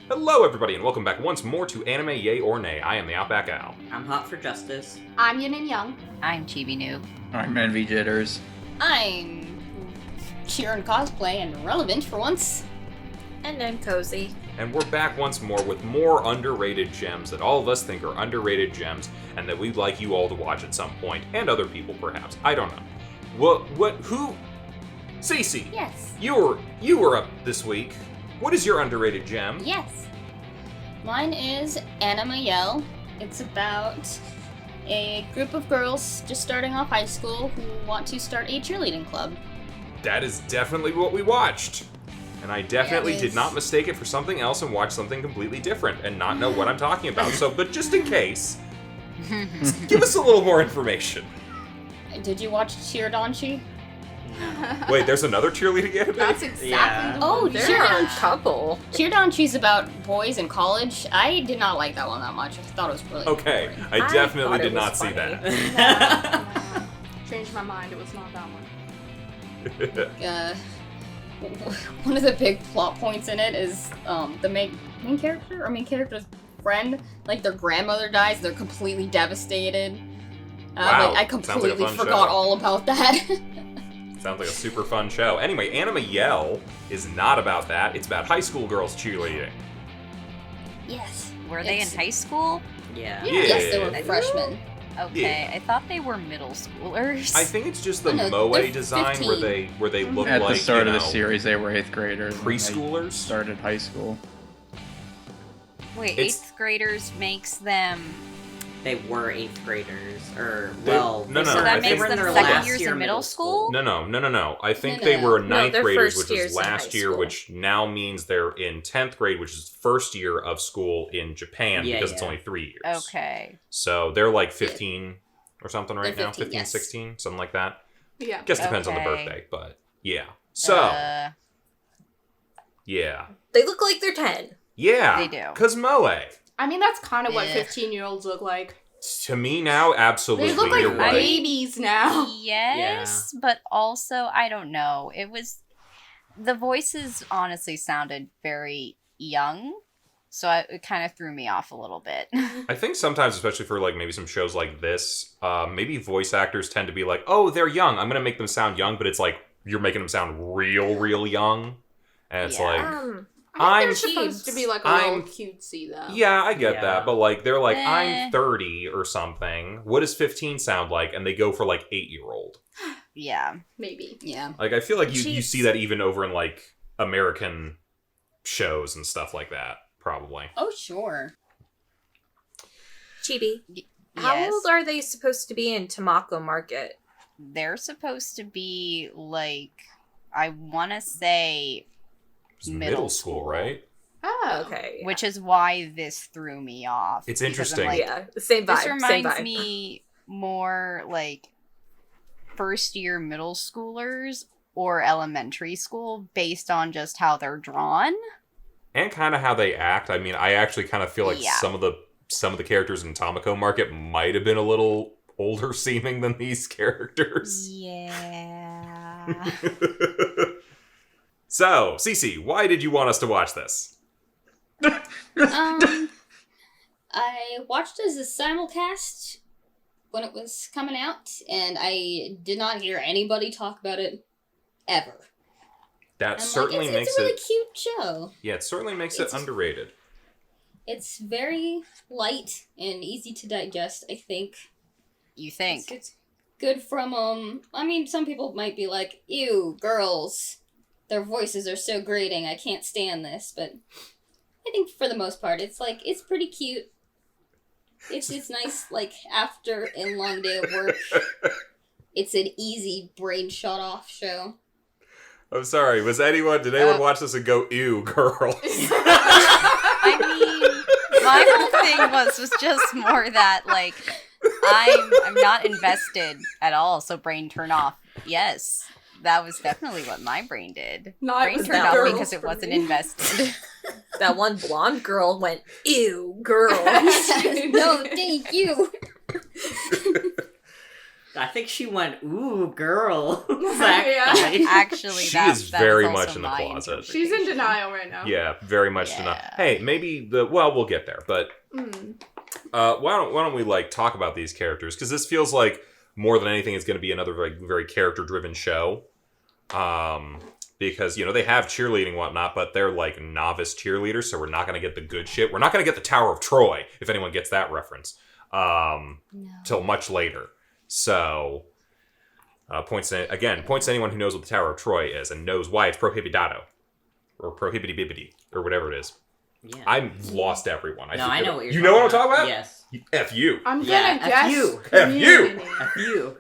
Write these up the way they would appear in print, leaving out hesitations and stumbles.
Hello, everybody, and welcome back once more to Anime Yay or Nay. I am TheOutbackAl. I'm hot for justice. I'm Yin&Jung. I'm Chibi Noob. I'm Envy Jitters. I'm CheerandCosplay and relevant for once. And I'm Kozi. And we're back once more with more underrated gems that all of us think are underrated gems and that we'd like you all to watch at some point, and other people perhaps. I don't know. Who? Cece. Yes. You were up this week. What is your underrated gem? Yes. Mine is Anima. It's about a group of girls just starting off high school who want to start a cheerleading club. That is definitely what we watched. And I definitely did not mistake it for something else and watch something completely different and not know what I'm talking about. So, but just in case, give us a little more information. Did you watch CheerandCosplay? Wait, there's another cheerleading anime? That's exactly Yeah. the one. Oh, there are a couple. CheerandCosplay about boys in college. I did not like that one that much. I thought it was really Okay, boring. I definitely thought it did was not see funny. that. Changed my mind. It was not that one. One of the big plot points in it is the main character's friend, like their grandmother dies, they're completely devastated. Wow, I sounds like a completely fun forgot show. all about that. Sounds like a super fun show. Anyway, Anima Yell is not about that. It's about high school girls cheerleading. Yes. Were they in high school? Yeah. Yes, they were Yeah. freshmen. Okay, I thought they were middle schoolers. I think it's just the Oh, no, moe they're design 15. where they look At like, the start you of the know, series, they were 8th graders. and they preschoolers. started high school. Wait, It's- 8th graders makes them... They were 8th graders. No, so I that think- makes were in them their second last years year in middle school? No. I think No, they no. were No, ninth they're graders, first which years is in last high year, school. which now means they're in 10th grade, which is first year of school in Japan Yeah, because it's yeah. only 3 years. Okay. So they're like 15 or something right They're now, 15, 15, yes. 16, something like that. Yeah. Guess depends on the Okay. birthday, but yeah. So, yeah. They look like they're 10. Yeah. They do. Because moe. I mean, that's kind of what Yeah. 15-year-olds look like. To me now, absolutely, They look like you're right. babies now. Yes, but also, I don't know. It was... The voices honestly sounded very young, so it kind of threw me off a little bit. I think sometimes, especially for like maybe some shows like this, maybe voice actors tend to be like, oh, they're young. I'm going to make them sound young, but it's like you're making them sound real young. And it's Yeah. like, I I'm think they're supposed to be like a I'm- little cutesy, though. yeah, I get Yeah. that. But like, they're like, Eh. I'm 30 or something. What does 15 sound like? And they go for like 8-year-old. Yeah. Maybe. Yeah. Like, I feel like you Jeez. see that even over in like American shows and stuff like that, probably. Oh, sure. Chibi, how Yes. old are they supposed to be in Tamako Market? They're supposed to be, like... I want to say... It's Middle school, school. right? Oh. Okay. Which is why this threw me off. It's because I'm interesting. like, yeah, same vibe. this same reminds vibe. me more like first year middle schoolers or elementary school based on just how they're drawn. And kind of how they act. I mean, I actually kind of feel like Yeah. some of the characters in Tamako Market might have been a little older seeming than these characters. Yeah. So, Cece, why did you want us to watch this? I watched it as a simulcast when it was coming out, and I did not hear anybody talk about it ever. That I'm certainly like, makes it's a really it. cute show. Yeah, it certainly makes it It's- underrated. It's very light and easy to digest, I think. You think? It's good from, I mean, some people might be like, ew, girls. Their voices are so grating, I can't stand this, but I think for the most part, it's like, it's pretty cute. It's nice, like, after a long day of work, it's an easy brain shut off show. I'm sorry, did anyone watch this and go, ew, girl? I mean, my whole thing was just more that like I'm not invested at all, so brain turn off. Yes. That was definitely what my brain did. No, it Brain was turned the off girls because it for wasn't me. invested. That one blonde girl went, ew, girl. No, thank you. I think she went, ooh, girl. Yeah. Actually, She that, is that very is also much in the my closet. She's in interpretation. denial right now. Yeah, very much denied. Yeah. Hey, maybe we'll get there, but Mm. why don't we like talk about these characters, because this feels like more than anything it's going to be another very, very character driven show, because they have cheerleading and whatnot, but they're like novice cheerleaders, so we're not going to get the good shit. We're not going to get the Tower of Troy, if anyone gets that reference, till much later. So points to anyone who knows what the Tower of Troy is and knows why it's prohibitado or prohibity-bibbity or whatever it is. Yeah. I've lost everyone. I know what you're You know what I'm talking about? Yes. F you. I'm gonna Yeah, guess. F you. F you. community. F you.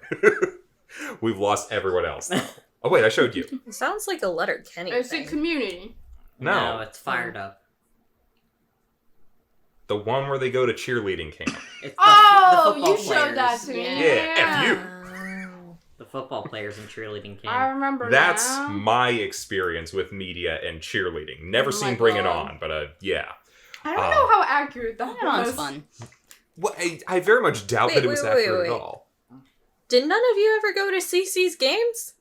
We've lost everyone else. Though. Oh wait, I showed you. It sounds like a letter Kenny It's a thing. community. No, it's fired up. the one where they go to cheerleading camp. It's the Oh, football you showed that players. to me. Yeah, F you. The football players in cheerleading I camp. remember That's now. my experience with media and cheerleading. Never Oh seen my Bring It God. On, but yeah. I don't know how accurate that That one's was. fun. Well, I very much doubt that it was accurate at all. Did none of you ever go to CC's games?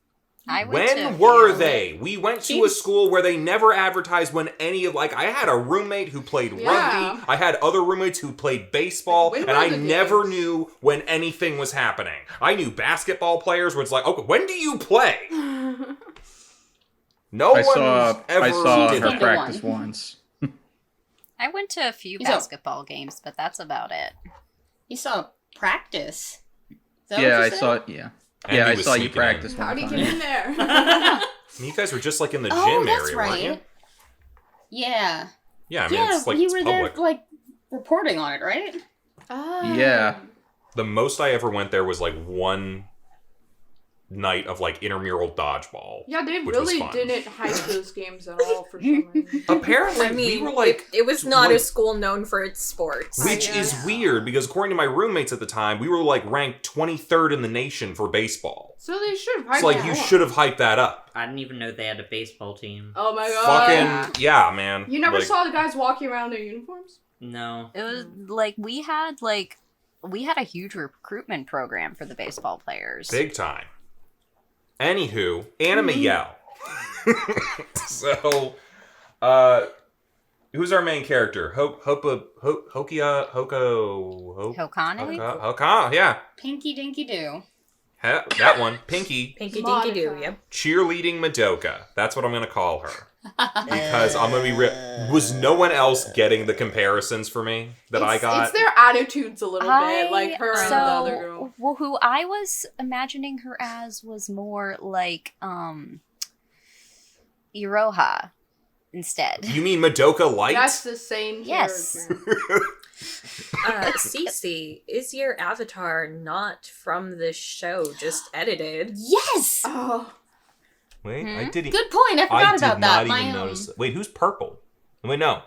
I went to a When were few. they? We went to a school where they never advertised when any of, I had a roommate who played Yeah. rugby, I had other roommates who played baseball, When and were I the never games? knew when anything was happening. I knew basketball players where it's like, okay, when do you play? No I one's saw ever her did that. practice once. I went to a few You saw- basketball games, but that's about it. You saw practice. Is that Yeah, what I you said? saw it. Yeah, And yeah, he I was saw you sneaking practice in. How'd one he time. get in there? You guys were just in the Oh, gym that's area, weren't you? right. Yeah. Yeah, I mean, Yeah, it's like you it's were public. there, reporting on it, right? Oh. Yeah. The most I ever went there was one night of intramural dodgeball. Yeah, they Which was really fun. didn't hype those games at all for some reason. Apparently, I mean, we were it was not like- a school known for its sports. Which I is guess. weird because according to my roommates at the time, we were ranked 23rd in the nation for baseball. So they should have hyped So it you more. should have hyped that up. I didn't even know they had a baseball team. Oh my god. Fucking yeah, man. You never saw the guys walking around in their uniforms? No. It was we had a huge recruitment program for the baseball players. Big time. Anywho, Anima yell. So, who's our main character? Hokane? Yeah. Pinky Dinky Doo. That one. Pinky. Pinky Dinky Doo, Monica. yep. Cheerleading Madoka. That's what I'm going to call her. Because I'm going to be real. Was no one else getting the comparisons for me that I got? It's their attitudes a little bit, like her and the other girl. Well, who I was imagining her as was more like Iroha instead. You mean Madoka Light? That's the same Yes. character. Cece, is your avatar not from this show, just edited? Yes! Oh. Wait, Hmm? I didn't. Good point. I I forgot did about not that. even notice. Wait, who's purple? Wait, no.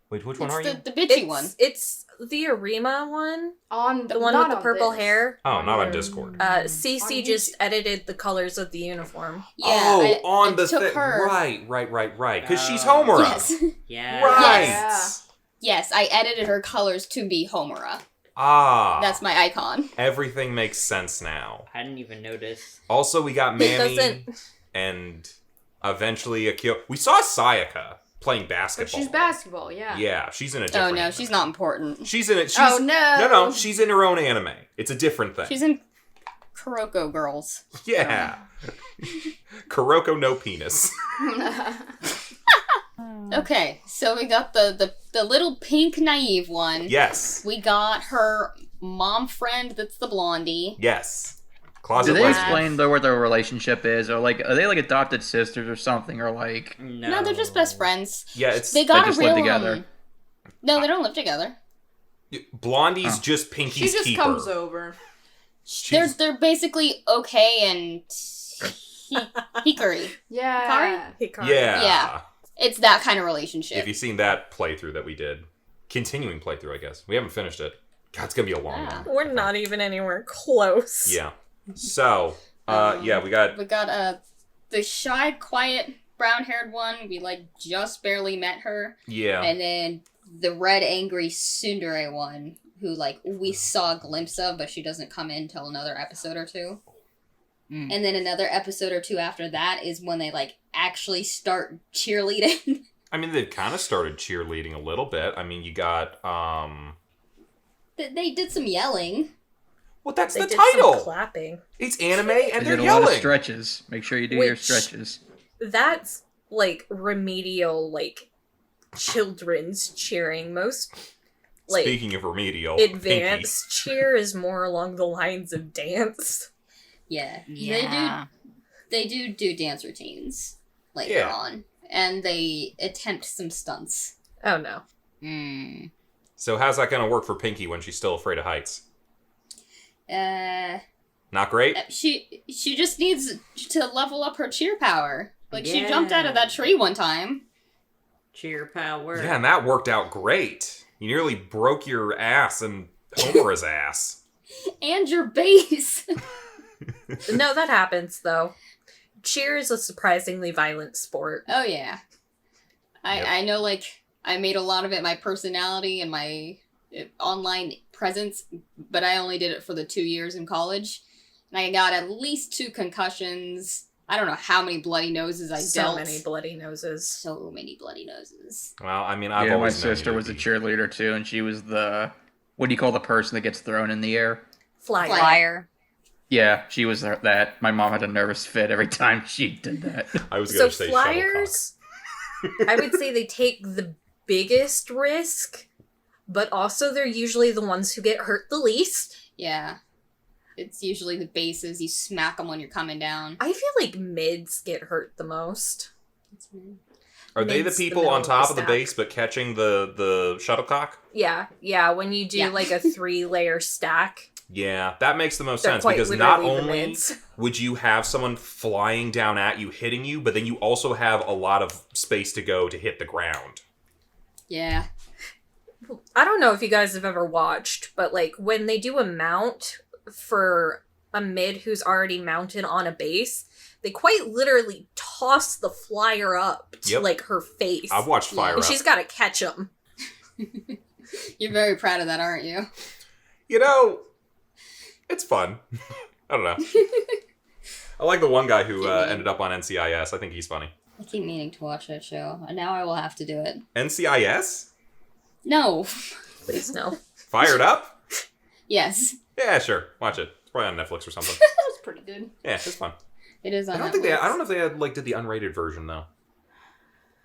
Wait, which one are you? It's the bitchy one. It's the Arima one, On the one not with the on purple this. hair. Oh, not on your- Discord. Cece On just edited the colors of the uniform. Yeah, on I the took thing. her. Right. Because she's Oh. Homura. Yes. Yeah. Right. Yeah. Yes, I edited her colors to be Homura. Ah. That's my icon. Everything makes sense now. I didn't even notice. Also, we got It Mammy doesn't. and eventually Akio. We saw Sayaka playing But basketball. she's basketball, yeah. Yeah, she's in a Oh different no, anime. she's not important. She's in it. She's, Oh no. No, she's in her own anime. It's a different thing. She's in Kuroko Girls. Yeah. Kuroko no penis. Okay, so we got the little pink naive one. Yes. We got her mom friend that's the blondie. Yes. Closet Did they lesbian. explain what their relationship is, or are they adopted sisters or something, or No. No, they're just best friends. Yeah, it's They got just a real live together. No, they don't live together. Blondie's Oh. just Pinky's She just keeper. comes over. They're basically okay and hikari. Yeah. Yeah. Yeah. It's that kind of relationship. If you've seen that playthrough that we did, continuing playthrough, I guess we haven't finished it. God, it's gonna be a long Yeah. one. We're not even anywhere close. Yeah. So, yeah, we got We got the shy, quiet, brown-haired one. We just barely met her, yeah. and then the red, angry tsundere one. who like we saw a glimpse of, but she doesn't come in till another episode or two. And then another episode or two after that is when they like actually start cheerleading. I mean, they've kind of started cheerleading a little bit. I mean, you got They did some yelling. well, that's They the did title. some clapping. It's anime, and They they're did a lot of yelling. stretches. Make sure you do your Which- stretches. That's like remedial, like children's cheering. Most like Speaking of remedial, advanced cheer is more along the lines of dance. Yeah. Yeah. They do dance routines later Yeah. on. And they attempt some stunts. Oh no. Pinky. So how's that going to work for Pinky when she's still afraid of heights? Not great? She just needs to level up her cheer power. Like, she Yeah. jumped out of that tree one time. Cheer power. Yeah, and that worked out great. You nearly broke your ass and Homura's ass. And your base. No, that happens though. Cheer is a surprisingly violent sport. Oh, yeah. Yep. I know, like, I made a lot of it my personality and my online presence, but I only did it for the 2 years in college. And I got at least 2 concussions. I don't know how many bloody noses I So dealt. many bloody noses. So many bloody noses. Well, I mean, I've Yeah, my always known you sister to was a be- cheerleader too, and she was the what do you call the person that gets thrown in the air? Flyer. Flyer. Yeah, she was that. My mom had a nervous fit every time she did that. I was So going to say flyers, I would say they take the biggest risk, but also they're usually the ones who get hurt the least. Yeah. It's usually the bases. You smack them when you're coming down. I feel like mids get hurt the most. Are they the Mids the people middle on of the top of the stack. base but catching the shuttlecock? Yeah, when you do Yeah. like a 3-layer stack, Yeah, that makes the most they're sense quite because not literally the only mids. would you have someone flying down at you, hitting you, but then you also have a lot of space to go to hit the ground. Yeah. I don't know if you guys have ever watched, but like when they do a mount for a mid who's already mounted on a base, they quite literally toss the flyer up to Yep. like her face. I've watched Fire and Up. she's got to catch him. You're very proud of that, aren't you? You know, it's fun. I don't know. I like the one guy who ended up on NCIS. I think he's funny. I keep meaning to watch that show, and now I will have to do it. NCIS? No. Please no. Fired Up? Yes. Yeah, sure. Watch it. It's probably on Netflix or something. That was pretty good. Yeah, it's fun. It is on I don't Netflix. know if they had did the unrated version though.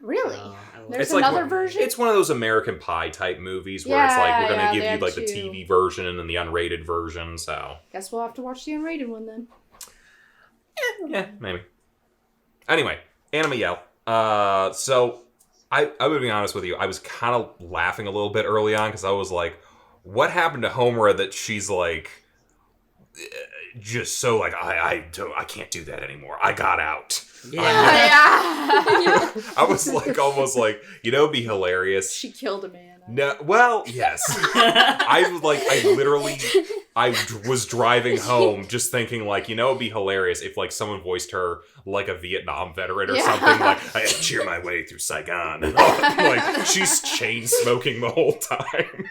Really? Oh, I love There's It's like another one- version? It's one of those American Pie type movies where it's like Yeah, we're gonna yeah, give they you have like the two. TV version and the unrated version. So Guess we'll have to watch the unrated one then. yeah, maybe. Anyway, Anima Yell. So I would be honest with you. I was kind of laughing a little bit early on because I was like, what happened to Homura that she's like just so like I can't do that anymore. I got out. Yeah. I was like almost like, it'd be hilarious. She killed a man. No, well, yes. I was driving home just thinking like, it'd be hilarious if like someone voiced her like a Vietnam veteran or Yeah. something like, I cheer my way through Saigon. And like she's chain smoking the whole time.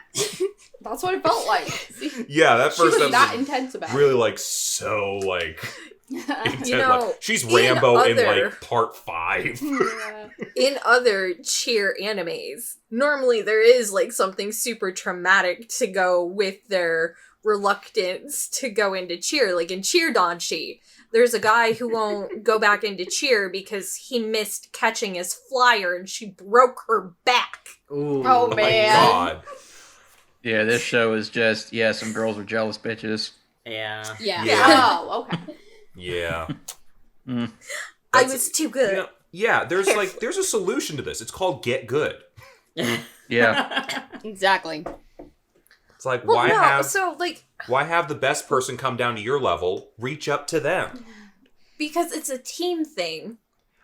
That's what it felt like. See? Yeah, that She first was that episode intense about really like so like intense. You know, like, she's in Rambo in other- like part 5. it. Yeah. In other cheer animes, normally there is like something super traumatic to go with their reluctance to go into cheer. Like in Cheer Danshi, there's a guy who won't go back into cheer because he missed catching his flyer and she broke her back. Ooh. Oh, My man. God. Yeah, this show is just some girls are jealous bitches. Yeah. Yeah. Yeah. Oh, okay. Yeah. I That's- was too good. Yeah, there's a solution to this. It's called Get Good. Yeah. Exactly. It's like Well, why no, have so like the best person come down to your level, reach up to them. because it's a team thing.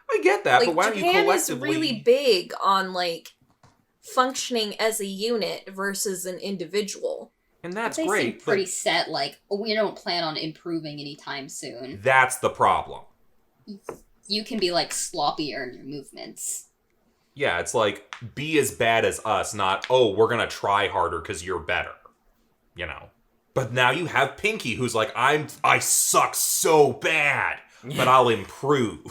I get that, Like but why don't you Japan is collectively really big on like functioning as a unit versus an individual. And that's They seem great. pretty But set, like, we don't plan on improving anytime soon. that's the problem. You can be, like, sloppier in your movements. Yeah, it's like be as bad as us, not we're gonna try harder because you're better. you know. But now you have Pinky, who's like, I suck so bad, but I'll improve.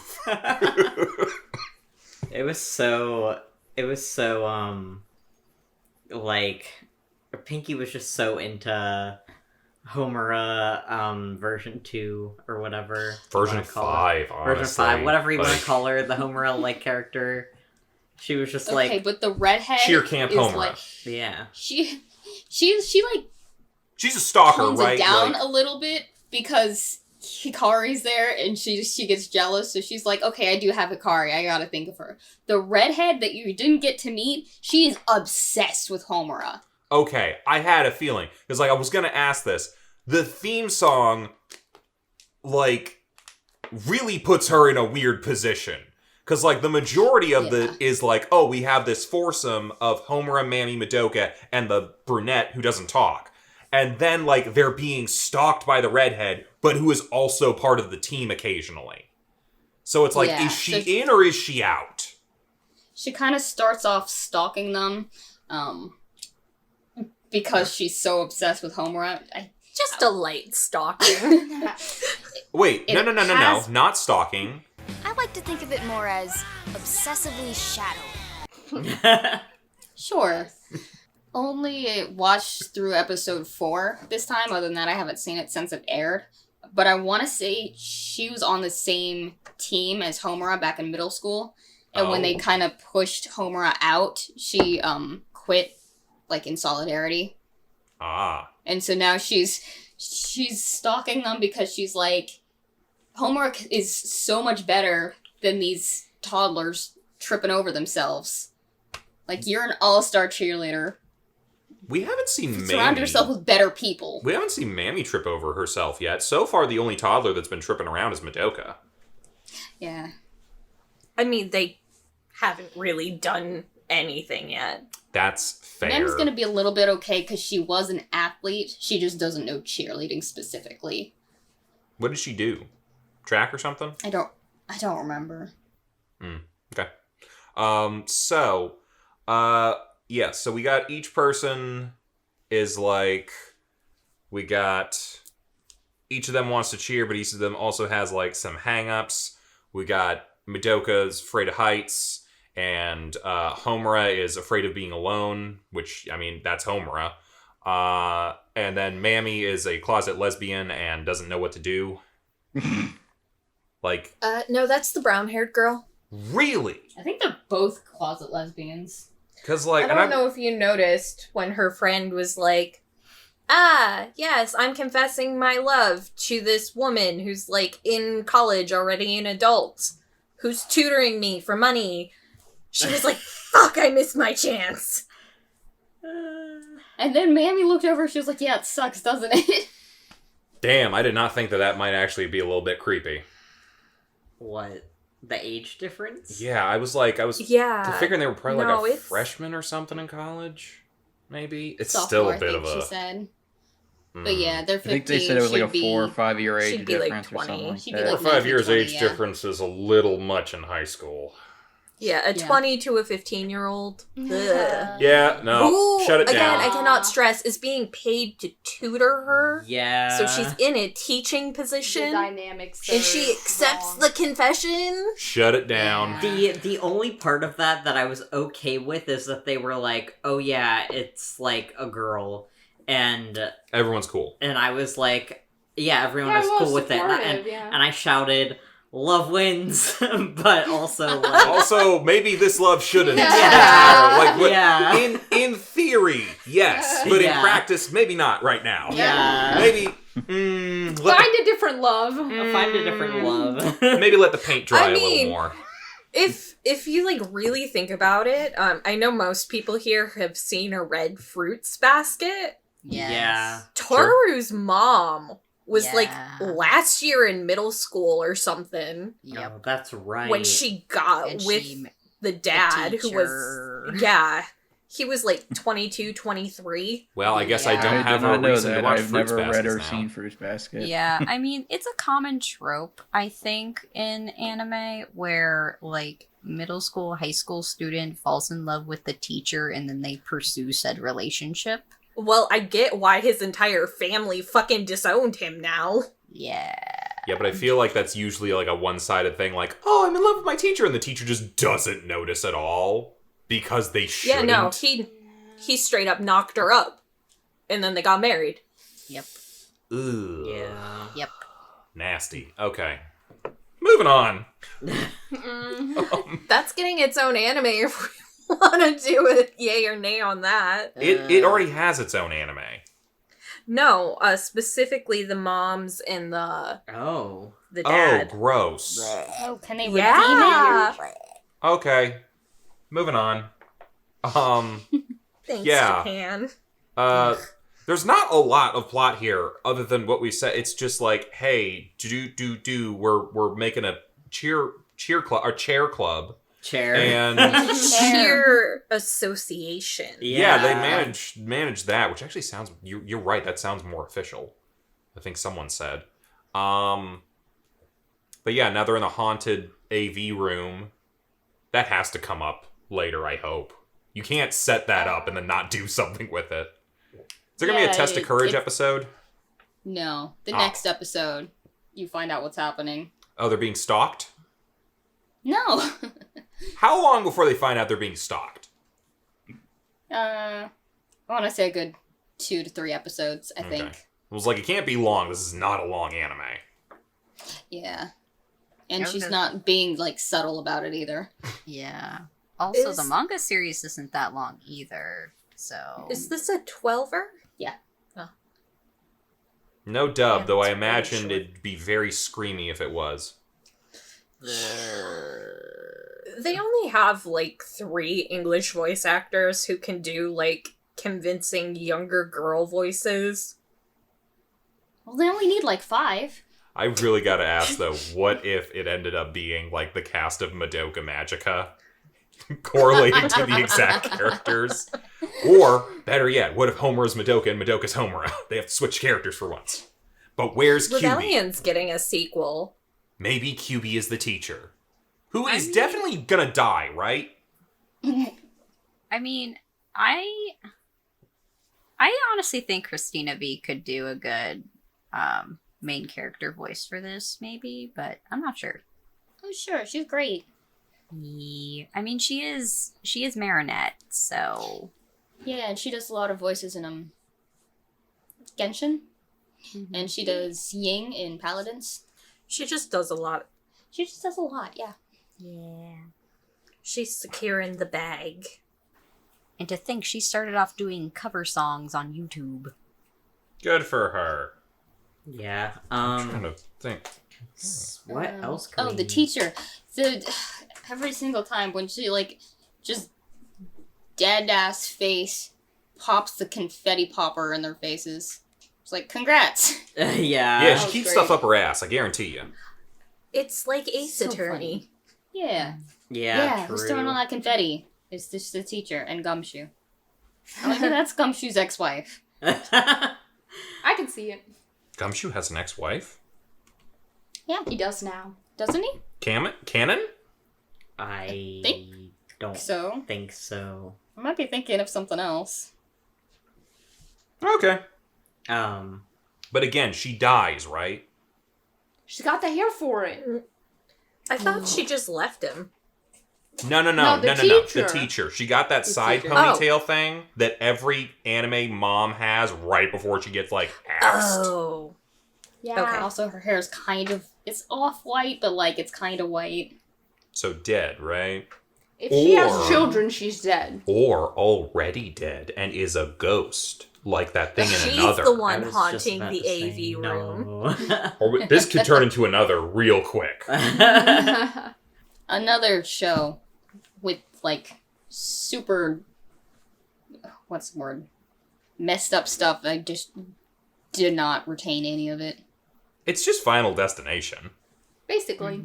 It was so like Pinky was just so into Homura version 2 or whatever. Version 5, honestly. Version 5, whatever you want Like, to call her, the Homura like character. She was just like, Okay, but the redhead Cheer Camp is Homura. like yeah. she like she's a stalker, tones right? it down Like, a little bit because Hikari's there and she gets jealous, so she's like, okay, I do have Hikari, I gotta think of her. The redhead that you didn't get to meet, she is obsessed with Homura. okay, I had a feeling. Because, like, I was gonna ask this. The theme song, like, really puts her in a weird position. Because, like, the majority of the is like, oh, we have this foursome of Homura, Mammy, Madoka, and the brunette who doesn't talk. And then, like, they're being stalked by the redhead, but who is also part of the team occasionally. So it's like, Yeah, is she so in or is she out? She kind of starts off stalking them, because she's so obsessed with Homura. Just a light stalking. Wait, no, has- not stalking. I like to think of it more as obsessively shadowed. Sure. Only watched through episode 4 this time. Other than that, I haven't seen it since it aired. But I want to say she was on the same team as Homura back in middle school. And when they kind of pushed Homura out, she quit, like, in solidarity. Ah. And so now she's stalking them because she's like, Homura is so much better than these toddlers tripping over themselves. Like, you're an all-star cheerleader. We haven't seen Mammy. Surround yourself with better people. We haven't seen Mammy trip over herself yet. So far, the only toddler that's been tripping around is Madoka. Yeah. I mean, they haven't really done anything yet. That's fair. Mam's gonna be a little bit okay because she was an athlete. She just doesn't know cheerleading specifically. What did she do? Track or something? I don't remember. Okay. Yeah, so we got each person is like, we got, each of them wants to cheer, but each of them also has like some hang-ups. We got Madoka's afraid of heights, and Homura is afraid of being alone, which, I mean, that's Homura. And then Mammy is a closet lesbian and doesn't know what to do. Like, No, that's the brown-haired girl. really? I think they're both closet lesbians. Because, like, I don't know if you noticed when her friend was like, yes, I'm confessing my love to this woman who's, like, in college already, an adult, who's tutoring me for money. She was like, fuck, I missed my chance. And then Mammy looked over, she was like, yeah, it sucks, doesn't it? Damn, I did not think that might actually be a little bit creepy. What? The age difference? Yeah, I was Yeah. figuring they were probably No, like a it's- freshman or something in college. Maybe it's Sophomore, still a I bit think of a. she said. But yeah, they're 15. I think they said it was like a she'd 4 or be- 5 year age she'd be, like, difference or 20. something like She'd be, that. like, 5 years 19, age yeah. difference is a little much in high school. Yeah, a Yeah. 20 to a 15-year-old. Ugh. Yeah, no, Who, shut it again, down. I cannot stress, is being paid to tutor her. Yeah. So she's in a teaching The position. dynamics And are she accepts wrong. the confession. Shut it down. The only part of that I was okay with is that they were like, oh yeah, it's like a girl, and Everyone's cool. I was like, yeah, everyone Yeah, was well, cool with it, supportive, yeah. and I shouted, love wins, but also like, Also, maybe this love shouldn't. Yeah. Like, what, Yeah. in theory, yes, but in Yeah. practice, maybe not right now. yeah, Maybe. Let Find a different love. I'll find a different love. maybe let the paint dry I a mean, little more. If you like really think about it, I know most people here have seen a red fruits basket. Yes. Yeah. Toru's mom was like Yeah. last year in middle school or something Yep. Oh, that's right. when she got And with she, the dad who teacher. was, yeah, he was like 22, 23. Well, I guess I Yeah. don't I have did not a know reason to that. watch I've Fruits never read Baskets or now. seen Fruits Basket. Yeah, I mean, it's a common trope, I think, in anime where, like, middle school, high school student falls in love with the teacher and then they pursue said relationship. Well, I get why his entire family fucking disowned him now. Yeah. Yeah, but I feel like that's usually like a one-sided thing, like, oh, I'm in love with my teacher, and the teacher just doesn't notice at all because they shouldn't. Yeah, no, he straight up knocked her up, and then they got married. Yep. Ugh. Yeah. Yep. Nasty. Okay. Moving on. That's getting its own anime if we want to do a yay or nay on that. It already has its own anime. No, specifically the moms and the Oh. dad. Oh, gross. Oh, can they redeem Yeah. Okay. Moving on. Thanks, Yeah. Japan. There's not a lot of plot here other than what we said. It's just like, hey, we're making a chair club. Chair. And Cheer association. yeah, they manage that, which actually sounds you're right, that sounds more official. I think someone said. But yeah, now they're in the haunted AV room. That has to come up later, I hope. You can't set that up and then not do something with it. Is there going to be a Test of Courage episode? No. The next episode, you find out what's happening. Oh, they're being stalked? No. How long before they find out they're being stalked? I want to say a good 2 to 3 episodes, I think. I was like, it can't be long. This is not a long anime. Yeah. And Okay. she's not being, like, subtle about it either. Yeah. Also, the manga series isn't that long either, so... Is this a 12er? No dub, Yeah, though I it's very imagined short. it'd be very screamy if it was. They only have like 3 English voice actors who can do like convincing younger girl voices. Well, they only need, like, 5. I really gotta ask, though, what if it ended up being, like, the cast of Madoka Magica? Correlated to the exact characters? Or, better yet, what if Homer is Madoka and Madoka's Homer? They have to switch characters for once. But where's QB? Rebellion's getting a sequel. Maybe QB is the teacher. Who is definitely gonna die, right? I mean, I honestly think Christina V could do a good main character voice for this, maybe, but I'm not sure. Oh, sure. She's great. Yeah. I mean, she is Marinette, so... Yeah, and she does a lot of voices in, Genshin. And she does Ying in Paladins. She just does a lot. She just does a lot, yeah. Yeah. She's securing the bag. And to think she started off doing cover songs on YouTube. Good for her. Yeah. I'm trying to think. What else could Oh, the teacher. Every single time when she, like, just dead-ass face pops the confetti popper in their faces. It's like, congrats! Yeah. Yeah, she was keeps great. stuff up her ass, I guarantee you. It's like Ace So Attorney. funny. Yeah. Yeah, who's true. throwing all that confetti? It's just the teacher and Gumshoe. I'm like, that's Gumshoe's ex-wife. I can see it. Gumshoe has an ex-wife? Yeah, He does now. doesn't he? Canon? I Think don't So, think so. I might be thinking of something else. Okay. Um, But again, she dies, right? She's got the hair for it. I thought she just left him. No. No, the The teacher. teacher. She got that side teacher. ponytail thing that every anime mom has right before she gets, like, axed. Oh. Yeah. Okay. Also, her hair is kind of, it's off-white, but, like, it's kind of white. So dead, right? If she Or- has children, she's dead. Or already dead and is a ghost, like that thing in She's Another. the I one was just haunting about the to say AV room. no. Or this could turn into Another real quick. Another show with, like, super, what's the word? Messed up stuff. I just did not retain any of it. It's just Final Destination. Basically.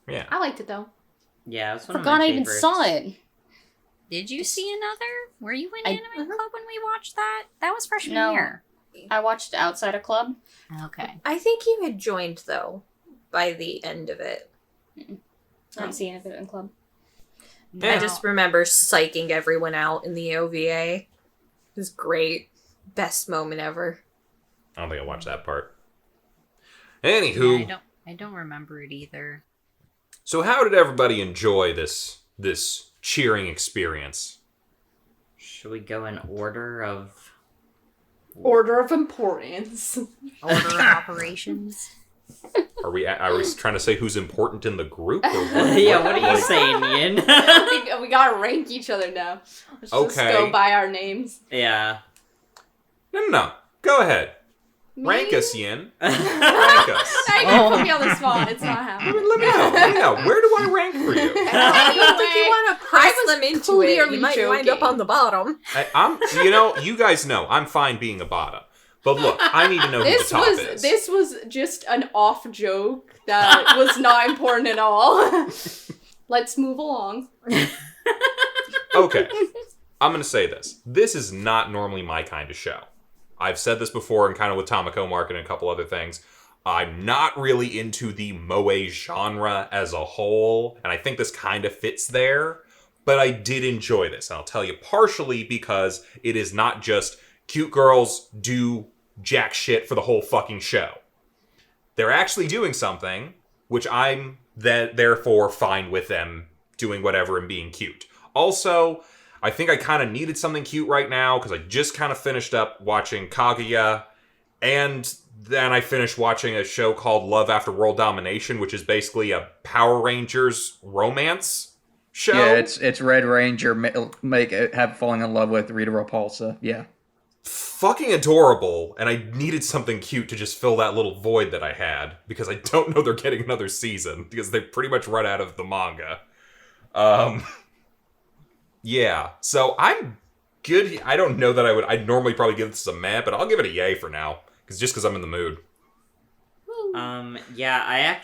Yeah. I liked it though. Yeah, it's one of Forgot my I even favorites. saw it. Did you see Another? Were you in I- Anime Club when we watched that? That was freshman No. year. I watched Outside a Club. Okay. I think you had joined, though, by the end of it. I didn't see any of it in club. Yeah. I just remember psyching everyone out in the OVA. It was great. best moment ever. I don't think I watched that part. Anywho, Yeah, I don't remember it either. so how did everybody enjoy this cheering experience? Should we go in order of... Order of importance. Order of operations. Are we trying to say who's important in the group? Or what? Yeah, what are you saying, Yin? We gotta rank each other now. Let's just Okay. go by our names. Yeah. No. Go ahead. Me? Rank us, Yin. Rank us. Now you're gonna put me on the spot. It's not happening. Let me know. Where do I rank for you? I don't think you want to press them into it. clearly You might wind up joking. on the bottom. You guys know, I'm fine being a bada. But look, I need to know who the top is. This was just an off joke that was not important at all. Let's move along. Okay. I'm going to say this. This is not normally my kind of show. I've said this before and kind of with Tamako Market and a couple other things. I'm not really into the moe genre as a whole, and I think this kind of fits there. But I did enjoy this, and I'll tell you partially because it is not just cute girls do jack shit for the whole fucking show. They're actually doing something, which I'm therefore fine with them doing whatever and being cute. Also, I think I kind of needed something cute right now because I just kind of finished up watching Kaguya, and then I finished watching a show called Love After World Domination, which is basically a Power Rangers romance show. Yeah, it's Red Ranger falling in love with Rita Repulsa. Yeah. Fucking adorable, and I needed something cute to just fill that little void that I had, because I don't know they're getting another season, because they pretty much run out of the manga. Yeah, so I'm good. I don't know that I'd normally probably give this a meh, but I'll give it a yay for now, because I'm in the mood. Yeah,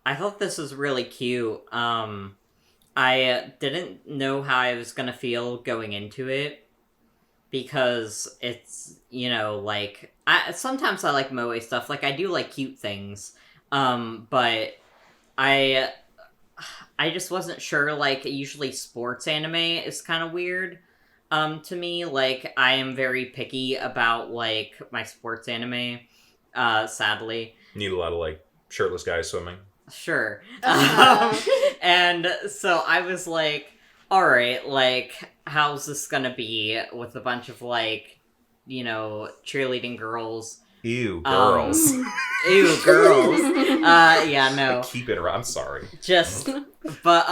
I thought this was really cute. I didn't know how I was gonna feel going into it, because it's, like, sometimes I like moe stuff, like, I do like cute things, but I just wasn't sure, like, usually sports anime is kind of weird, to me. Like, I am very picky about, like, my sports anime, sadly. Need a lot of, like, shirtless guys swimming. Sure. And so I was like, alright, like, how's this gonna be with a bunch of, like, cheerleading girls? Ew, girls. Ew, girls. Yeah, no. Keep it around. I'm sorry. But,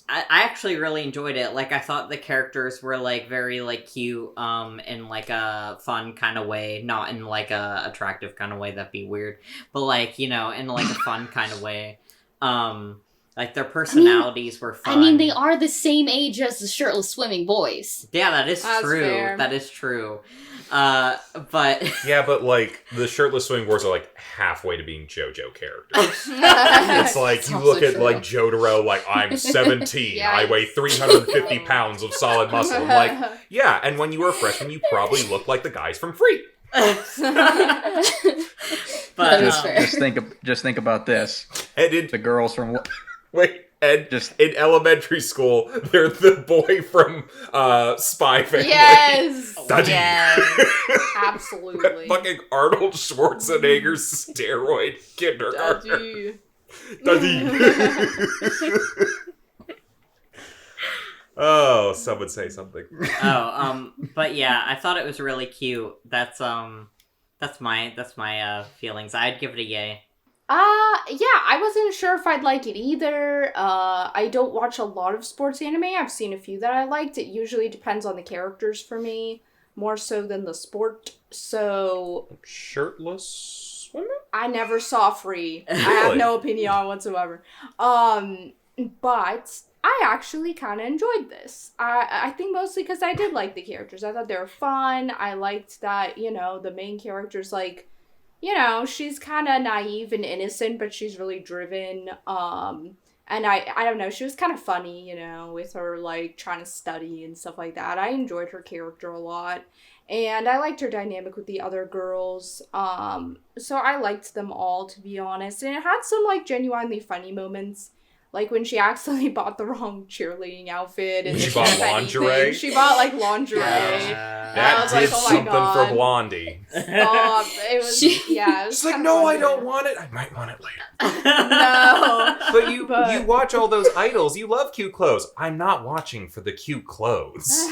I actually really enjoyed it. Like, I thought the characters were, like, very, like, cute, in, like, a fun kind of way. Not in, like, a attractive kind of way, that'd be weird. But, like, in, like, a fun kind of way. Like, their personalities were fun. I mean, they are the same age as the shirtless swimming boys. Yeah, That's true. Fair. That is true. But... Yeah, but, like, the shirtless swimming boys are, like, halfway to being JoJo characters. It's like, It's you also look at, true. like, Jotaro, like, I'm 17, Yeah, I weigh 350 pounds of solid muscle. I'm like, yeah, and when you were a freshman, you probably looked like the guys from Free. But, Just think about this. And in, The girls from wait, and Just- in elementary school, they're the boy from Spy Family. Yes! Daddy. Yes. Absolutely. Fucking Arnold Schwarzenegger steroid kindergarten. Daddy. Oh, someone say something. but yeah, I thought it was really cute. That's my feelings. I'd give it a yay. Yeah, I wasn't sure if I'd like it either. I don't watch a lot of sports anime. I've seen a few that I liked. It usually depends on the characters for me, more so than the sport. So Shirtless women? I never saw Free. I have Really? no opinion on it whatsoever. But I actually kind of enjoyed this. I think mostly because I did like the characters. I thought they were fun. I liked that, the main character's like, she's kind of naive and innocent, but she's really driven. And I don't know, she was kind of funny, with her, like, trying to study and stuff like that. I enjoyed her character a lot. And I liked her dynamic with the other girls. So I liked them all, to be honest. And it had some, like, genuinely funny moments. Like when she accidentally bought the wrong cheerleading outfit and She didn't bought have anything. lingerie? She bought like lingerie. That was did like, oh my something God. for Blondie. Stop. It was, yeah. It was She's like, kinda no, I funny. don't want it. I might want it later. No. But you watch all those idols. You love cute clothes. I'm not watching for the cute clothes.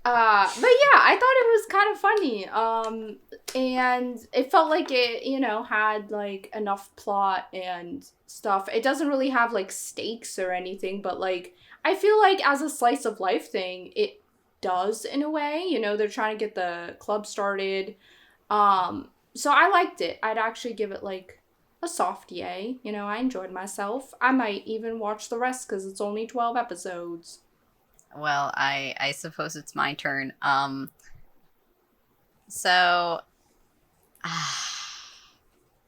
But yeah, I thought it was kind of funny. And it felt like it, had like enough plot and stuff. It doesn't really have like stakes or anything, but like I feel like as a slice of life thing, it does in a way. They're trying to get the club started. So I liked it. I'd actually give it like a soft yay. I enjoyed myself. I might even watch the rest because it's only 12 episodes. Well, I suppose it's my turn. So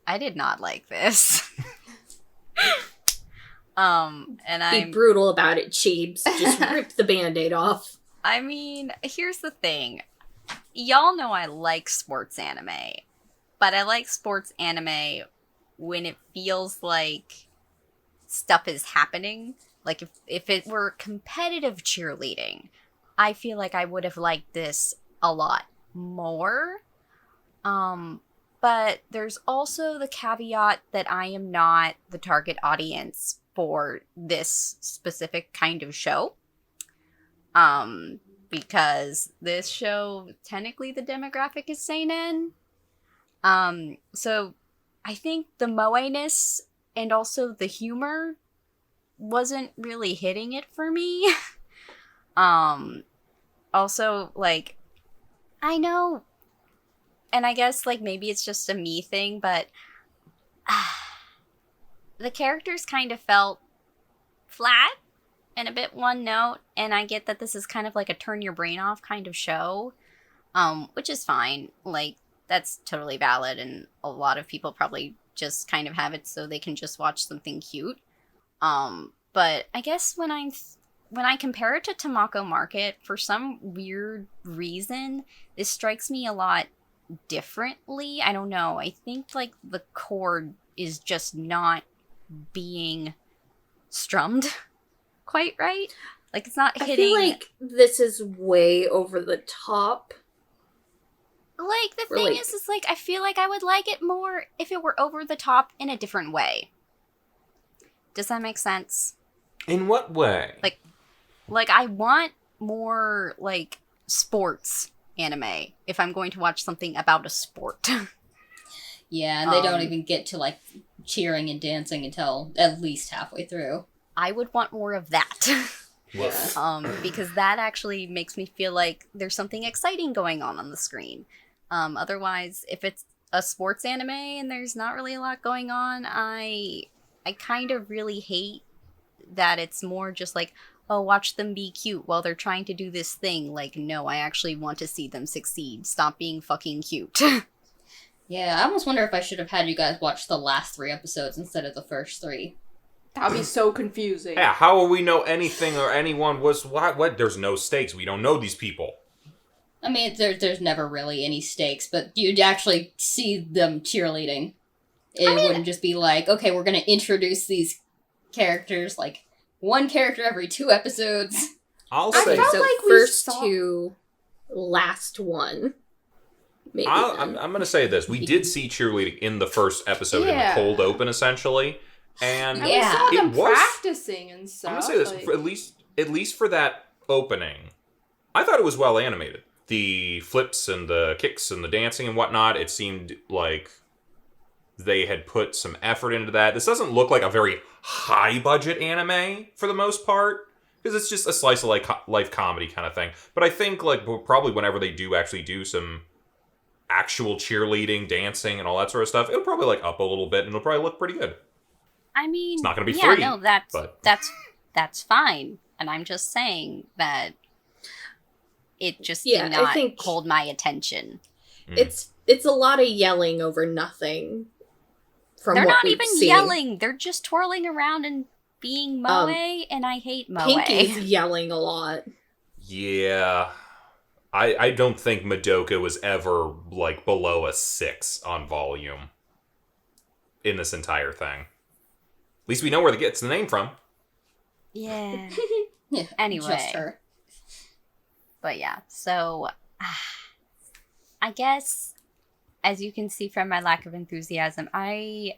I did not like this. And Be brutal about it, Cheebs. Just rip the Band-Aid off. I mean, here's the thing. Y'all know I like sports anime, but I like sports anime when it feels like stuff is happening. Like if it were competitive cheerleading, I feel like I would have liked this a lot more. But there's also the caveat that I am not the target audience for this specific kind of show. Because this show, technically the demographic is seinen. So I think the moe-ness and also the humor wasn't really hitting it for me. Also, like, I know, and I guess, like, maybe it's just a me thing, but the characters kind of felt flat and a bit one note, and I get that this is kind of like a turn your brain off kind of show, which is fine. Like, that's totally valid, and a lot of people probably just kind of have it so they can just watch something cute. But I guess when I compare it to Tamako Market, for some weird reason, this strikes me a lot differently. I don't know. I think, like, the chord is just not being strummed quite right. Like, it's not hitting. I feel like this is way over the top. Like, the thing is like, I feel like I would like it more if it were over the top in a different way. Does that make sense? In what way? Like, I want more, like, sports anime if I'm going to watch something about a sport. Yeah, and they don't even get to, like, cheering and dancing until at least halfway through. I would want more of that. Yeah. Because that actually makes me feel like there's something exciting going on the screen. Otherwise, if it's a sports anime and there's not really a lot going on, I kind of really hate that it's more just like, oh, watch them be cute while they're trying to do this thing. Like, no, I actually want to see them succeed. Stop being fucking cute. Yeah, I almost wonder if I should have had you guys watch the last 3 episodes instead of the first 3. That'd be so confusing. Yeah, how will we know anything or anyone was what? There's no stakes. We don't know these people. I mean, there's never really any stakes, but you'd actually see them cheerleading. It wouldn't just be like, okay, we're going to introduce these characters, like, one character every 2 episodes. I'll I say felt So like we first saw- 2, last 1. Maybe. I'm going to say this. We did see cheerleading in the first episode in the cold open, essentially. And And Yeah. we saw them it was practicing and stuff. I'm gonna say this like- for at least for that opening, I thought it was well animated. The flips and the kicks and the dancing and whatnot. It seemed like they had put some effort into that. This doesn't look like a very high budget anime for the most part because it's just a slice of life comedy kind of thing. But I think like probably whenever they do actually do some actual cheerleading, dancing, and all that sort of stuff, it'll probably like up a little bit and it'll probably look pretty good. I mean, It's not gonna be yeah, free, no, but- that's fine. And I'm just saying that it just Yeah, did I not think- hold my attention. It's a lot of yelling over nothing. From They're what not we've even seen. yelling. They're just twirling around and being moe, and I hate moe. Pinky's yelling a lot. Yeah. I don't think Madoka was ever, like, below a 6 on volume in this entire thing. least we know where it gets the name from. Yeah. Yeah, Anyway. just her. But yeah, so I guess as you can see from my lack of enthusiasm, I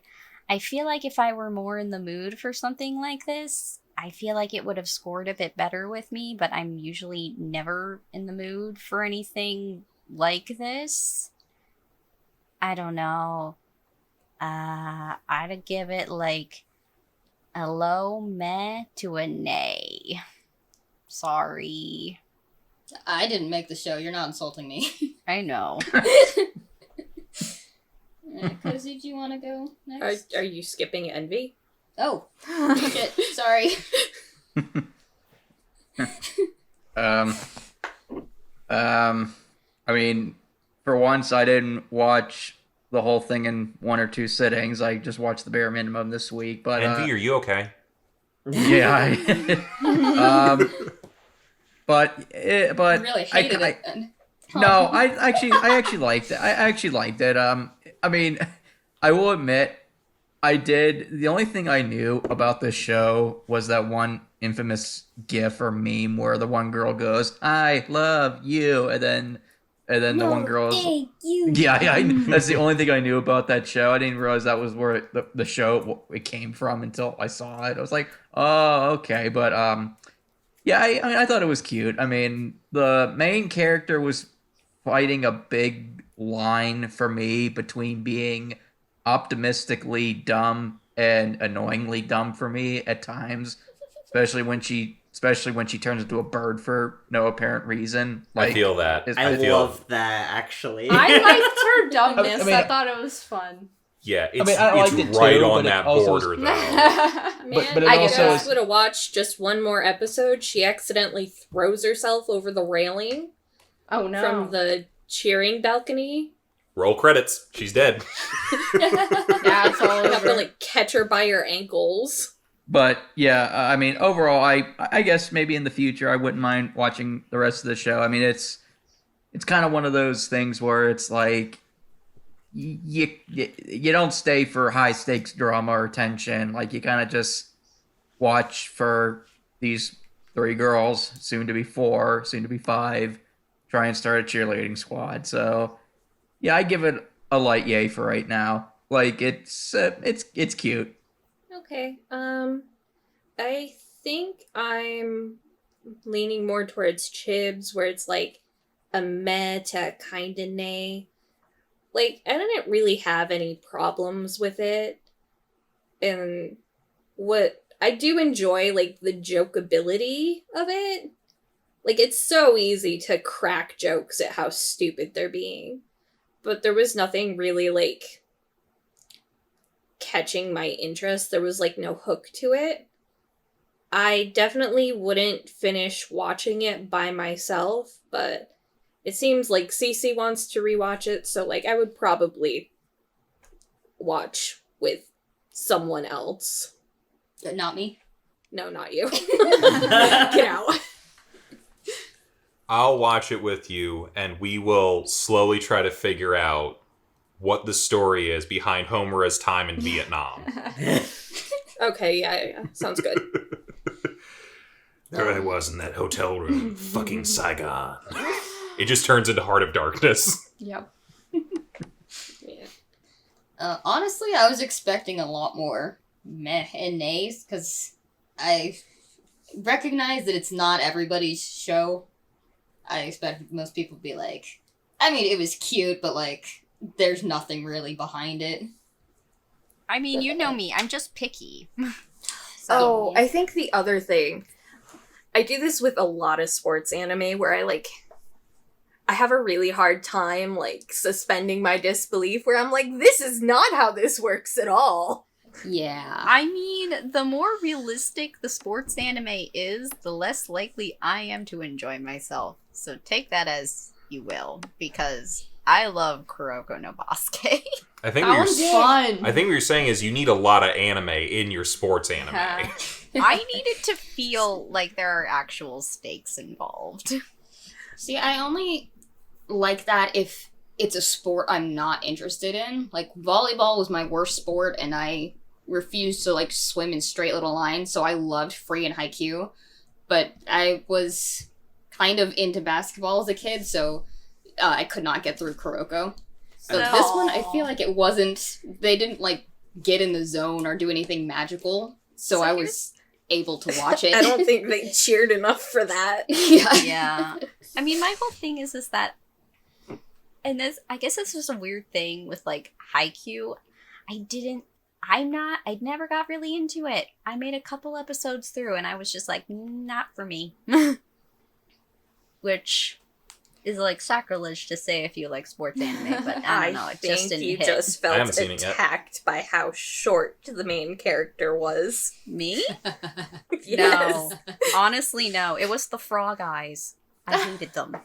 feel like if I were more in the mood for something like this, I feel like it would have scored a bit better with me, but I'm usually never in the mood for anything like this. I don't know. I'd give it like a low meh to a nay. Sorry. I didn't make the show. You're not insulting me. I know. Kozi, do you want to go next? Are you skipping Envy? Oh, shit. Sorry. I mean, for once, I didn't watch the whole thing in 1 or 2 sittings. I just watched the bare minimum this week. But Envy, are you okay? yeah, but I really hated it then. no, I actually liked it. I actually liked it. I mean, I will admit, the only thing I knew about this show was that one infamous gif or meme where the one girl goes, "I love you," and then the one girl's, thank you. yeah, that's the only thing I knew about that show. I didn't realize that was where the show it came from until I saw it. I was like, oh, okay, but yeah, I mean, I thought it was cute. I mean, the main character was fighting a big line for me between being optimistically dumb and annoyingly dumb for me at times, especially when she turns into a bird for no apparent reason. I feel that. I love that, actually. I liked her dumbness. I mean, I thought it was fun. Yeah, it's, I liked it right too, on but it that also border, though. Man, but it I also guess is- would have watched just one more episode. She accidentally throws herself over the railing Oh no. from the cheering balcony. Roll credits. She's dead. Yeah, it's all You have to over. like catch her by her ankles. But yeah, I mean, overall, I guess maybe in the future I wouldn't mind watching the rest of the show. I mean, it's kind of one of those things where it's like you don't stay for high stakes drama or tension. Like, you kind of just watch for these 3 girls, soon to be 4, soon to be 5, try and start a cheerleading squad. So yeah, I give it a light yay for right now. Like, it's cute. Okay. I think I'm leaning more towards Chibs, where it's like a meh to kinda nay. Like, I didn't really have any problems with it. And what I do enjoy, like, the jokeability of it. Like, it's so easy to crack jokes at how stupid they're being. But there was nothing really, like, catching my interest. There was, like, no hook to it. I definitely wouldn't finish watching it by myself, but it seems like Cece wants to rewatch it, so, like, I would probably watch with someone else. Not me. No, not you. Get out. I'll watch it with you, and we will slowly try to figure out what the story is behind Homura's time in Vietnam. Okay, yeah, sounds good. There I was in that hotel room, fucking Saigon. It just turns into Heart of Darkness. Yep. Yeah. Honestly, I was expecting a lot more meh and nays, because I recognize that it's not everybody's show. I expect most people to be like, I mean, it was cute, but, like, there's nothing really behind it. I mean, you know me. I'm just picky. Oh, I think the other thing, I do this with a lot of sports anime where I have a really hard time, like, suspending my disbelief, where I'm like, this is not how this works at all. Yeah. I mean, the more realistic the sports anime is, the less likely I am to enjoy myself. So take that as you will, because I love Kuroko no Basuke. I think That one's fun. I think what you're saying is you need a lot of anime in your sports anime. I need it to feel like there are actual stakes involved. See, I only like that if it's a sport I'm not interested in. Like, volleyball was my worst sport, and I refused to like swim in straight little lines, so I loved Free and Haikyuu. But I was kind of into basketball as a kid, so I could not get through Kuroko. So this one, I feel like it wasn't... They didn't, like, get in the zone or do anything magical, so I was able to watch it. I don't think they cheered enough for that. Yeah. I mean, my whole thing is that... And this, I guess this was a weird thing with, like, Haikyuu. I never got really into it. I made a couple episodes through and I was just like, not for me. Which is like sacrilege to say if you like sports anime, but I don't know, it just didn't you hit. just I felt haven't seen it yet. attacked by how short the main character was. Me? Yes. No. Honestly, no. It was the frog eyes. I hated them.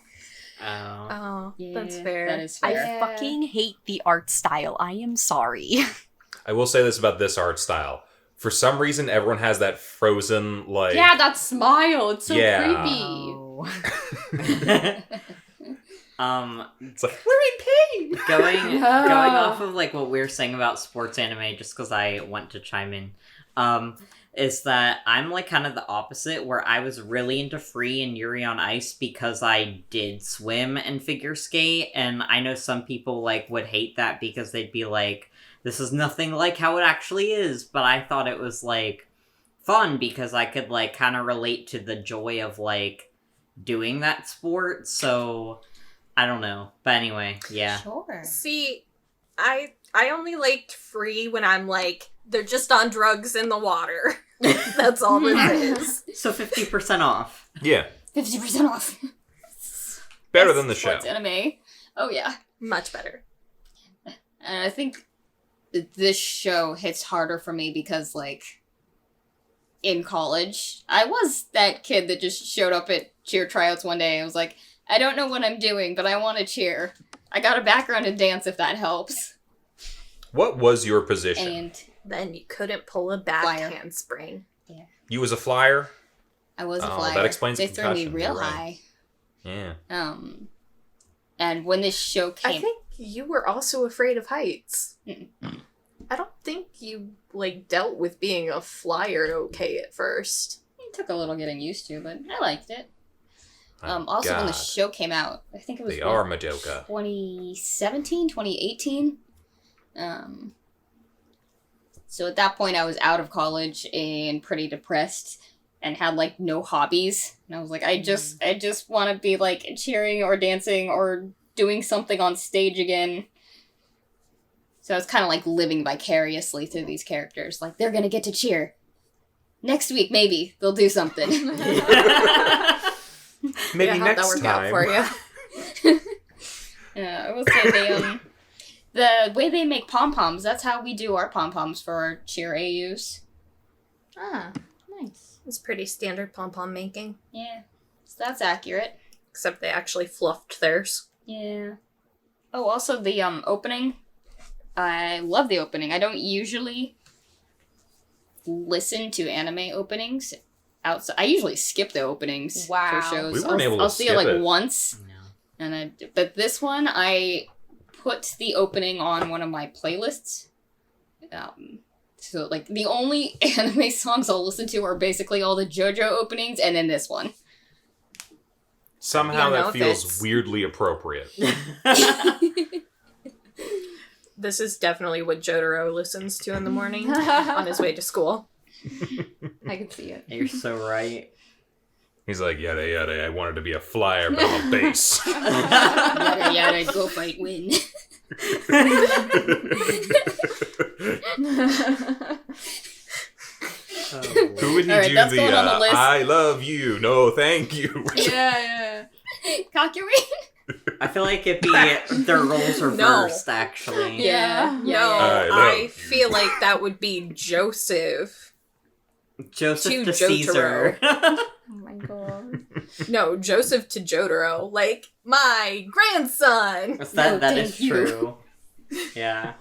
Oh. Oh, Yeah, that's fair. that is I fair. fucking hate the art style. I am sorry. I will say this about this art style. For some reason, everyone has that frozen, like... Yeah, that smile. It's so Yeah. creepy. Oh. It's like, we're in pain! Going off of like what we were saying about sports anime, just because I want to chime in, is that I'm like kind of the opposite, where I was really into Free and Yuri on Ice because I did swim and figure skate, and I know some people like would hate that because they'd be like, this is nothing like how it actually is, but I thought it was like fun because I could like kind of relate to the joy of like doing that sport, so I don't know. But anyway, yeah. Sure. See, I only liked Free when I'm like, they're just on drugs in the water. That's all this is. So 50% off. Yeah. 50% off. Better than the show. Sports anime. Oh, yeah. Much better. And I think this show hits harder for me because, like, in college, I was that kid that just showed up at cheer tryouts one day and was like, I don't know what I'm doing, but I want to cheer. I got a background in dance if that helps. What was your position? And Then you couldn't pull a back Flyer. handspring. You was a flyer? I was a Oh, flyer. that explains They the threw me concussion, real you're right. high. Yeah. And when this show I came... think you were also afraid of heights. Mm. I don't think you, like, dealt with being a flyer okay at first. It took a little getting used to, but I liked it. My Also, when the God. show came out, I think it was They what, are Madoka. 2017, 2018. So at that point, I was out of college and pretty depressed and had like no hobbies. And I was like, I just want to be like cheering or dancing or doing something on stage again. So I was kind of like living vicariously through these characters. Like, they're gonna get to cheer. Next week, maybe they'll do something. Maybe how'd next that work time. out for you? Yeah, I will say they, the way they make pom-poms, that's how we do our pom-poms for our cheer AUs. Ah, nice. It's pretty standard pom-pom making. Yeah, so that's accurate. Except they actually fluffed theirs. Yeah. Oh, also the opening. I love the opening. I don't usually listen to anime openings outside. I usually skip the openings Wow. for shows. We weren't able to I'll see it skip like it. once, No. but this one I put the opening on one of my playlists. So like the only anime songs I'll listen to are basically all the JoJo openings and then this one. Somehow Yeah, no that feels offense. weirdly appropriate. This is definitely what Jotaro listens to in the morning on his way to school. I can see it. You're so right. He's like, yada yada, I wanted to be a flyer, but I'm a base. Yada yada, go fight, win. Who would he All right, do that's the, going on the list. I love you, no thank you? Yeah. Kakuri? I feel like it'd be their roles reversed, actually. Yeah. No, I love I you. feel like that would be Joseph. Joseph To to Caesar. Oh my god. No, Joseph to Jotaro. Like, my grandson! No, that thank is you. true. Yeah.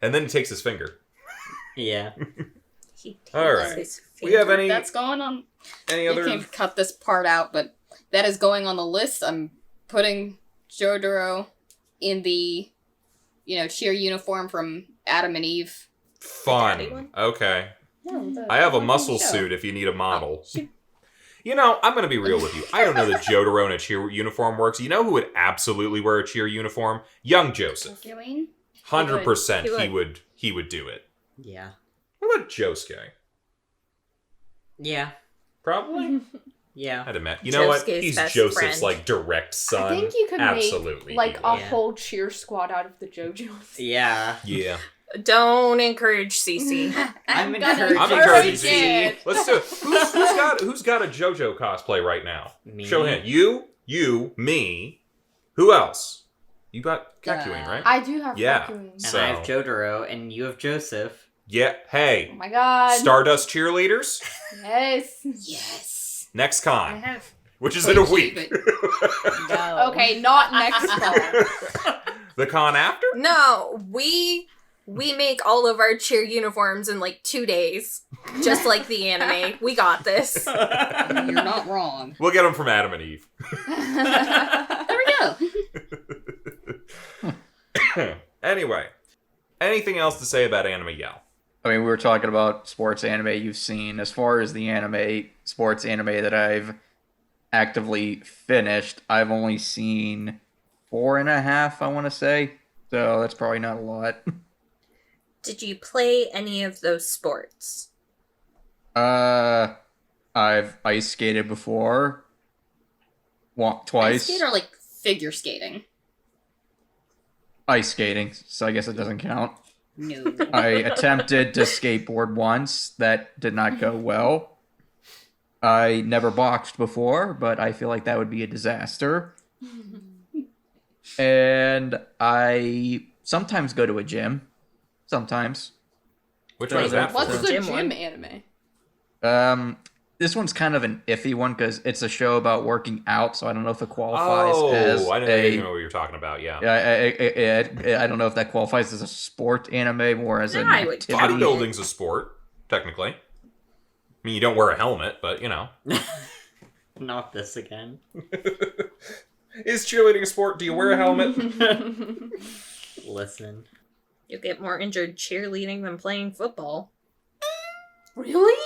And then he takes his finger. Yeah. He takes All right. his We have finger. any That's going on. any You other can cut this part out, but that is going on the list. I'm putting Jotaro in the, cheer uniform from Adam and Eve. Fun. daddy one? Okay. No, the I have a one muscle from the show. suit if you need a model. Shoot. You know, I'm going to be real with you. I don't know that Jotaro in a cheer uniform works. You know who would absolutely wear a cheer uniform? Young Joseph. Josuke? 100% He he would do it. Yeah. What about Josuke? Yeah. Probably. Yeah. I'd imagine. You know what? Josuke's He's best Joseph's friend. like direct son. I think you could Absolutely. make like he a would. Yeah. whole cheer squad out of the JoJos. Yeah. Yeah. Don't encourage Cece. I'm gonna encouraging I'm encouraging Cece. Cece. Let's do it. Who's got a JoJo cosplay right now? Me. Show him. You, me. Who else? You got Kakuin, right? I do have Yeah. Kakuin. And So- I have Jotaro, and you have Joseph. Yeah. Oh Hey. my god. Stardust cheerleaders. Yes. Yes. Next I con, have. which is in a Kozi, week. No. Okay, not next call. The con after? No, we make all of our cheer uniforms in like 2 days. Just like the anime. We got this. You're not wrong. We'll get them from Adam and Eve. There we go. Anyway, anything else to say about Anima Yell? I mean, we were talking about sports anime you've seen. As far as the sports anime that I've actively finished, I've only seen 4.5, I want to say. So that's probably not a lot. Did you play any of those sports? I've ice skated before. Twice. Ice skate or like figure skating? Ice skating, so I guess it doesn't count. No. I attempted to skateboard once. That did not go well. I never boxed before, but I feel like that would be a disaster. And I sometimes go to a gym. Sometimes. Which one is that What's for? the Gym gym one. anime? This one's kind of an iffy one because it's a show about working out, so I don't know if it qualifies as I didn't know what you were talking about, yeah. I don't know if that qualifies as a sport anime more as an I would activity. Bodybuilding's a sport, technically. I mean, you don't wear a helmet, but, you know. Not this again. Is cheerleading a sport? Do you wear a helmet? Listen. You'll get more injured cheerleading than playing football. Really?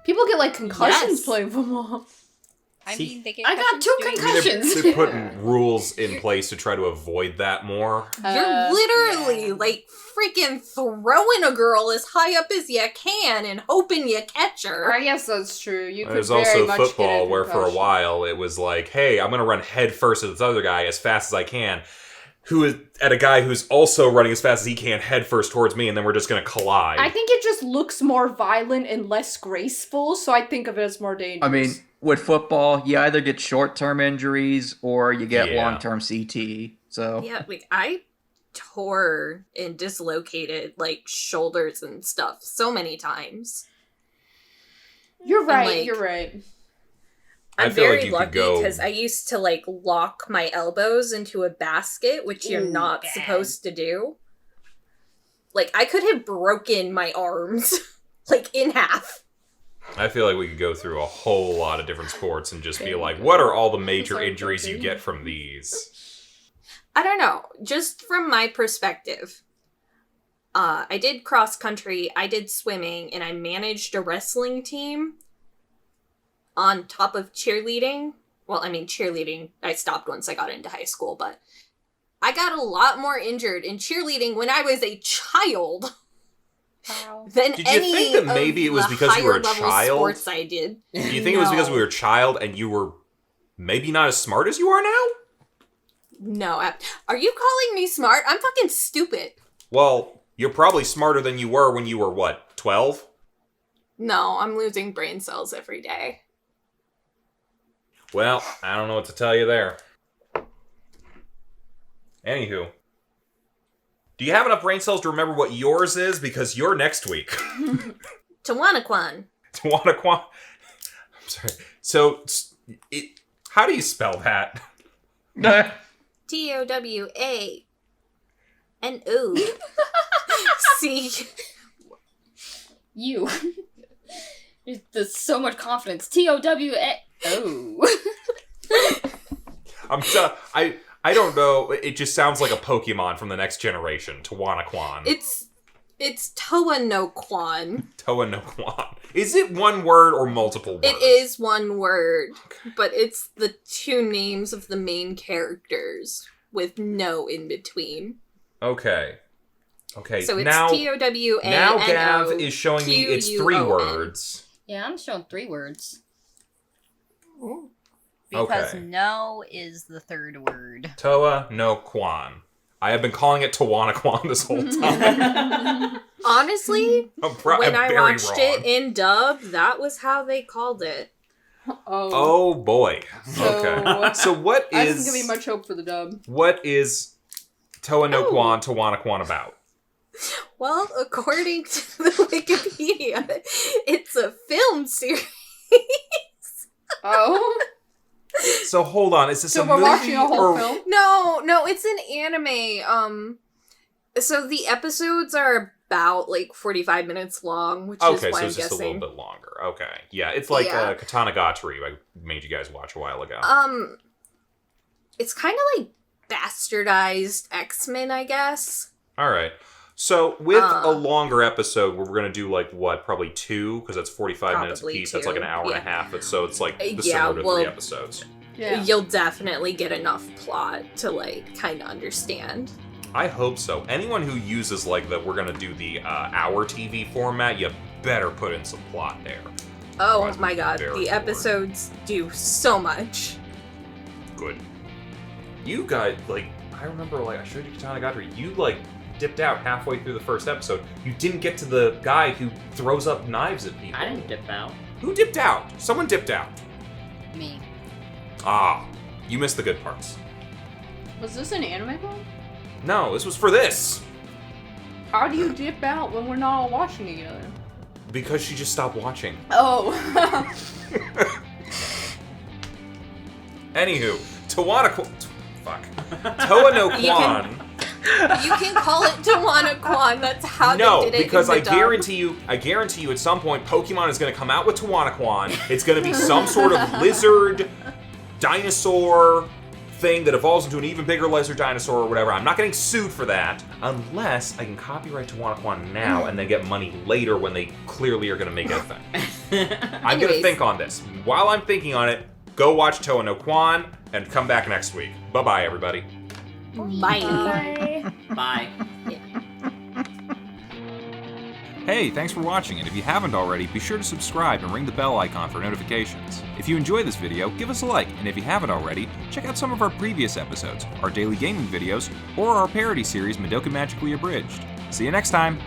People get like concussions Yes. playing football. I See- mean, they get I got concussions 2 doing- concussions. They're putting rules in place to try to avoid that more. You're literally yeah. like freaking throwing a girl as high up as you can and hoping you catch her. I guess that's true. You could There's very also much football get a where for a concussion. while it was like, hey, I'm going to run head first at this other guy as fast as I can, who is at a guy who's also running as fast as he can head first towards me, and then we're just going to collide. I think it just looks more violent and less graceful, so I think of it as more dangerous. I mean, with football, you either get short-term injuries or you get Yeah. long-term CT. So Yeah, like I tore and dislocated like shoulders and stuff so many times. you're right. like- You're right. I I'm feel like very you could lucky go- because I used to like lock my elbows into a basket, which you're Ooh, not bad. supposed to do. Like I could have broken my arms like in half. I feel like we could go through a whole lot of different sports and just be like, what are all the major Sorry, injuries you Kozi. get from these? I don't know. Just from my perspective, I did cross country, I did swimming, and I managed a wrestling team on top of cheerleading. Well, I mean, cheerleading, I stopped once I got into high school, but I got a lot more injured in cheerleading when I was a child Wow. than Did you any think that maybe of it was the because you were a higher level child? sports I did. Do you think it was because No. we were a child and you were maybe not as smart as you are now? No, are you calling me smart? I'm fucking stupid. Well, you're probably smarter than you were when you were, what, 12? No, I'm losing brain cells every day. Well, I don't know what to tell you there. Anywho. Do you have enough brain cells to remember what yours is? Because you're next week. Tawanakwan. Tawanakwan. I'm sorry. So, how do you spell that? TOWANO. You. There's so much confidence. TOWA. Oh. I don't know. It just sounds like a Pokemon from the next generation. Tawanakwan. It's It's Toa no Kwan. Toa no Kwan. Is it one word or multiple words? It is one word, but it's the two names of the main characters with no in between. Okay. So it's now, T-O-W-A-N-O. now Gav is showing me it's 3 words. Yeah, I'm showing 3 words. Because Okay. no is the third word. Toa no Kwan. I have been calling it Tawana Kwan this whole time. Honestly, when I very watched wrong. it in dub, that was how they called it. Oh boy. Okay. So what That is... doesn't give me much hope for the dub. What is Toa no Kwan, Tawana Kwan about? Well, according to the Wikipedia, it's a film series. Oh. So hold on, is this So a we're movie watching a whole or... film? No, it's an anime. So the episodes are about like 45 minutes long, which is Okay, why so I'm it's just guessing. a little bit longer. Okay. Yeah, it's like Yeah. Katana Gatari I made you guys watch a while ago. It's kind of like bastardized X-Men, I guess. Alright. So, with a longer episode, we're going to do, like, what, probably 2? Because that's 45 minutes a Probably piece. That's like an 2, hour and a yeah. half. So, it's like the Yeah, similar to well- 3 episodes. Yeah. You'll definitely get enough plot to like kind of understand. I hope so. Anyone who uses, like, we're going to do the hour TV format, you better put in some plot there. Oh Otherwise, my we're god, very the bored. episodes do so much. Good. You guys, like, I remember, like, I showed you Katana Gatari. You, like, dipped out halfway through the first episode. You didn't get to the guy who throws up knives at people. I didn't dip out. Who dipped out? Someone dipped out. Me. Ah, you missed the good parts. Was this an anime film? No, this was for this. How do you dip out when we're not all watching together? Because she just stopped watching. Oh. Anywho, Fuck. Toa no You can- Kwan. You can call it Tawana Kwan. That's how No, they did it. because in I the dub. guarantee you at some point Pokemon is going to come out with Tawana Kwan. It's going to be some sort of lizard dinosaur thing that evolves into an even bigger lizard dinosaur or whatever. I'm not getting sued for that unless I can copyright Tawana Kwan now and then get money later when they clearly are going to make it a thing. I'm going to Anyways. think on this. While I'm thinking on it, go watch Toa no Kwan and come back next week. Bye-bye, everybody. Bye. Bye. Hey, thanks for watching, and if you haven't already, be sure to subscribe and ring the bell icon for notifications. If you enjoy this video, give us a like, and if you haven't already, check out some of our previous episodes, our daily gaming videos, or our parody series Madoka Magically Abridged. See you next time!